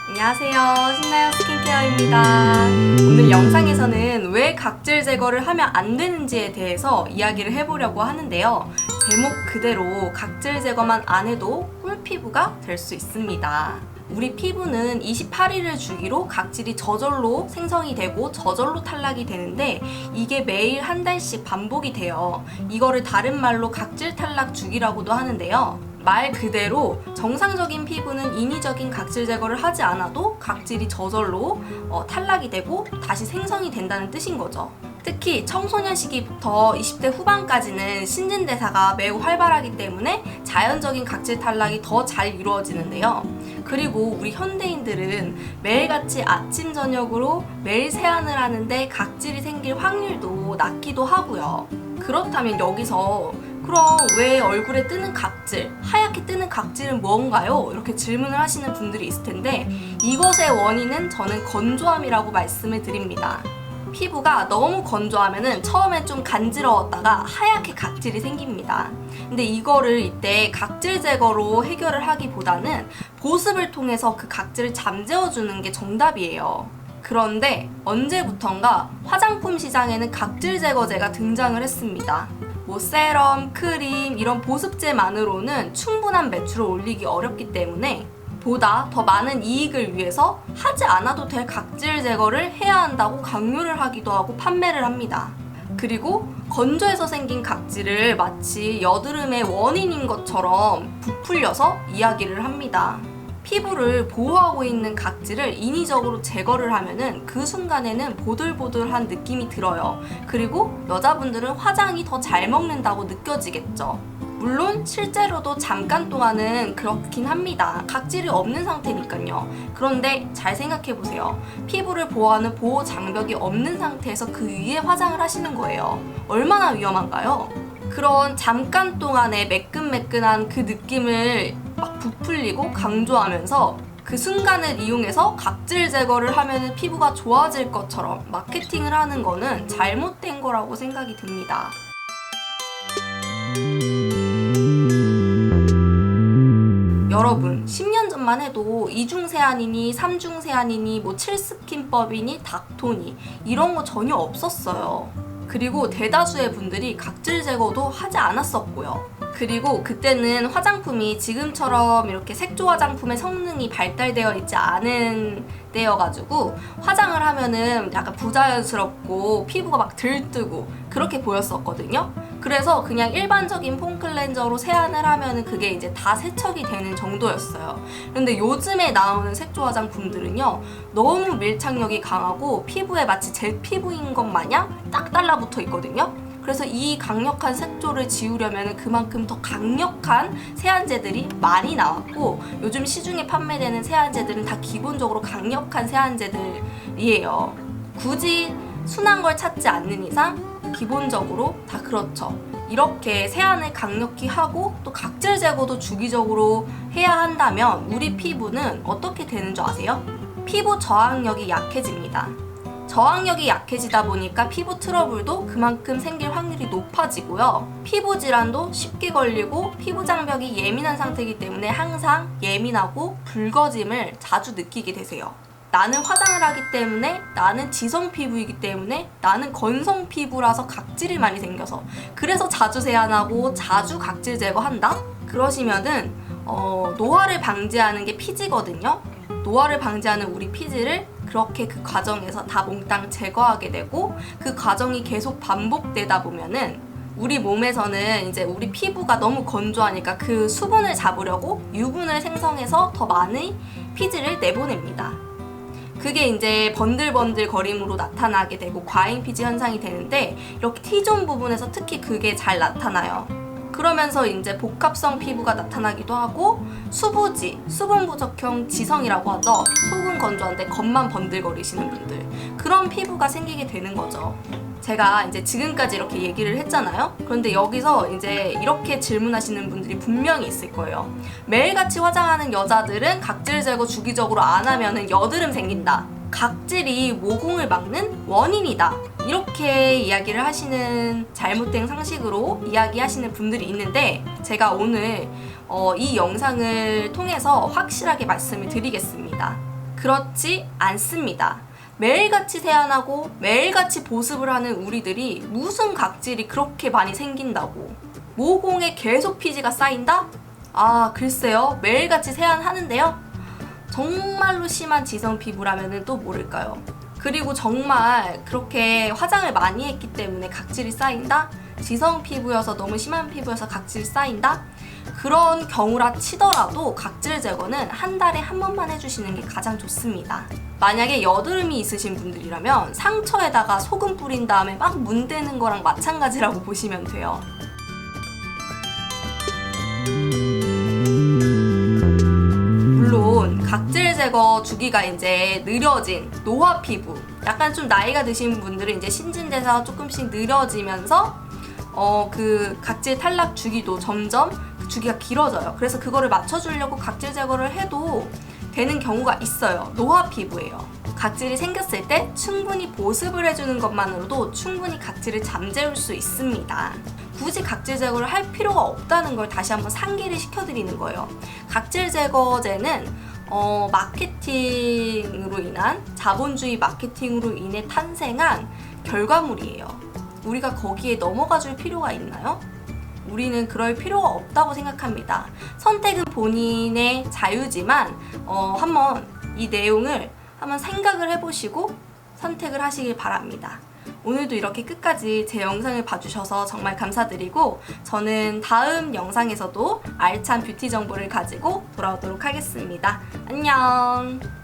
안녕하세요. 신나요 스킨케어입니다. 오늘 영상에서는 왜 각질 제거를 하면 안 되는지에 대해서 이야기를 해보려고 하는데요. 제목 그대로 각질 제거만 안 해도 꿀피부가 될 수 있습니다. 우리 피부는 28일을 주기로 각질이 저절로 생성이 되고 저절로 탈락이 되는데 이게 매일 한 달씩 반복이 돼요. 이거를 다른 말로 각질 탈락 주기라고도 하는데요. 말 그대로 정상적인 피부는 인위적인 각질 제거를 하지 않아도 각질이 저절로 탈락이 되고 다시 생성이 된다는 뜻인 거죠. 특히 청소년 시기부터 20대 후반까지는 신진대사가 매우 활발하기 때문에 자연적인 각질 탈락이 더 잘 이루어지는데요. 그리고 우리 현대인들은 매일같이 아침 저녁으로 매일 세안을 하는데 각질이 생길 확률도 낮기도 하고요. 그렇다면 여기서 그럼 왜 얼굴에 뜨는 각질, 하얗게 뜨는 각질은 뭔가요? 이렇게 질문을 하시는 분들이 있을 텐데 이것의 원인은 저는 건조함이라고 말씀을 드립니다. 피부가 너무 건조하면은 처음엔 좀 간지러웠다가 하얗게 각질이 생깁니다. 근데 이거를 이때 각질 제거로 해결을 하기보다는 보습을 통해서 그 각질을 잠재워주는 게 정답이에요. 그런데 언제부턴가 화장품 시장에는 각질 제거제가 등장을 했습니다. 세럼, 크림 이런 보습제만으로는 충분한 매출을 올리기 어렵기 때문에 보다 더 많은 이익을 위해서 하지 않아도 될 각질 제거를 해야 한다고 강요를 하기도 하고 판매를 합니다. 그리고 건조해서 생긴 각질을 마치 여드름의 원인인 것처럼 부풀려서 이야기를 합니다. 피부를 보호하고 있는 각질을 인위적으로 제거를 하면은 그 순간에는 보들보들한 느낌이 들어요. 그리고 여자분들은 화장이 더 잘 먹는다고 느껴지겠죠. 물론 실제로도 잠깐 동안은 그렇긴 합니다. 각질이 없는 상태니까요. 그런데 잘 생각해보세요. 피부를 보호하는 보호 장벽이 없는 상태에서 그 위에 화장을 하시는 거예요. 얼마나 위험한가요? 그런 잠깐 동안의 매끈매끈한 그 느낌을 막 부풀리고 강조하면서 그 순간을 이용해서 각질 제거를 하면 피부가 좋아질 것처럼 마케팅을 하는 거는 잘못된 거라고 생각이 듭니다. 여러분 10년 전만 해도 2중 세안이니 3중 세안이니 7스킨법이니 닥토니 이런 거 전혀 없었어요. 그리고 대다수의 분들이 각질 제거도 하지 않았었고요. 그리고 그때는 화장품이 지금처럼 이렇게 색조 화장품의 성능이 발달되어 있지 않은 때여가지고 화장을 하면은 약간 부자연스럽고 피부가 막 들뜨고 그렇게 보였었거든요. 그래서 그냥 일반적인 폼 클렌저로 세안을 하면은 그게 이제 다 세척이 되는 정도였어요. 그런데 요즘에 나오는 색조 화장품들은요, 너무 밀착력이 강하고 피부에 마치 제 피부인 것 마냥 딱 달라붙어 있거든요. 그래서 이 강력한 색조를 지우려면 그만큼 더 강력한 세안제들이 많이 나왔고 요즘 시중에 판매되는 세안제들은 다 기본적으로 강력한 세안제들이에요. 굳이 순한 걸 찾지 않는 이상 기본적으로 다 그렇죠. 이렇게 세안을 강력히 하고 또 각질 제거도 주기적으로 해야 한다면 우리 피부는 어떻게 되는 줄 아세요? 피부 저항력이 약해집니다. 저항력이 약해지다 보니까 피부 트러블도 그만큼 생길 확률이 높아지고요. 피부 질환도 쉽게 걸리고 피부 장벽이 예민한 상태이기 때문에 항상 예민하고 붉어짐을 자주 느끼게 되세요. 나는 화장을 하기 때문에, 나는 지성 피부이기 때문에, 나는 건성 피부라서 각질이 많이 생겨서 그래서 자주 세안하고 자주 각질 제거한다? 그러시면은 노화를 방지하는 게 피지거든요. 노화를 방지하는 우리 피지를 그렇게 그 과정에서 다 몽땅 제거하게 되고 그 과정이 계속 반복되다 보면은 우리 몸에서는 이제 우리 피부가 너무 건조하니까 그 수분을 잡으려고 유분을 생성해서 더 많은 피지를 내보냅니다. 그게 이제 번들번들 거림으로 나타나게 되고 과잉 피지 현상이 되는데 이렇게 T존 부분에서 특히 그게 잘 나타나요. 그러면서 이제 복합성 피부가 나타나기도 하고 수부지, 수분 부족형 지성이라고 하죠. 속은 건조한데 겉만 번들거리시는 분들, 그런 피부가 생기게 되는 거죠. 제가 이제 지금까지 이렇게 얘기를 했잖아요. 그런데 여기서 이제 이렇게 질문하시는 분들이 분명히 있을 거예요. 매일같이 화장하는 여자들은 각질 제거 주기적으로 안 하면은 여드름 생긴다. 각질이 모공을 막는 원인이다. 이렇게 이야기를 하시는 잘못된 상식으로 이야기하시는 분들이 있는데 제가 오늘 이 영상을 통해서 확실하게 말씀을 드리겠습니다. 그렇지 않습니다. 매일같이 세안하고 매일같이 보습을 하는 우리들이 무슨 각질이 그렇게 많이 생긴다고. 모공에 계속 피지가 쌓인다? 아, 글쎄요. 매일같이 세안하는데요. 정말로 심한 지성 피부라면 또 모를까요? 그리고 정말 그렇게 화장을 많이 했기 때문에 각질이 쌓인다? 지성 피부여서 너무 심한 피부여서 각질이 쌓인다? 그런 경우라 치더라도 각질 제거는 한 달에 한 번만 해주시는 게 가장 좋습니다. 만약에 여드름이 있으신 분들이라면 상처에다가 소금 뿌린 다음에 막 문대는 거랑 마찬가지라고 보시면 돼요. 물론 각질 제거 주기가 이제 느려진 노화 피부, 약간 좀 나이가 드신 분들은 이제 신진대사가 조금씩 느려지면서 그 각질 탈락 주기도 점점 주기가 길어져요. 그래서 그거를 맞춰주려고 각질 제거를 해도 되는 경우가 있어요. 노화 피부예요. 각질이 생겼을 때 충분히 보습을 해주는 것만으로도 충분히 각질을 잠재울 수 있습니다. 굳이 각질 제거를 할 필요가 없다는 걸 다시 한번 상기를 시켜드리는 거예요. 각질 제거제는 마케팅으로 인한, 자본주의 마케팅으로 인해 탄생한 결과물이에요. 우리가 거기에 넘어가 줄 필요가 있나요? 우리는 그럴 필요가 없다고 생각합니다. 선택은 본인의 자유지만 한번 이 내용을 한번 생각을 해보시고 선택을 하시길 바랍니다. 오늘도 이렇게 끝까지 제 영상을 봐주셔서 정말 감사드리고, 저는 다음 영상에서도 알찬 뷰티 정보를 가지고 돌아오도록 하겠습니다. 안녕!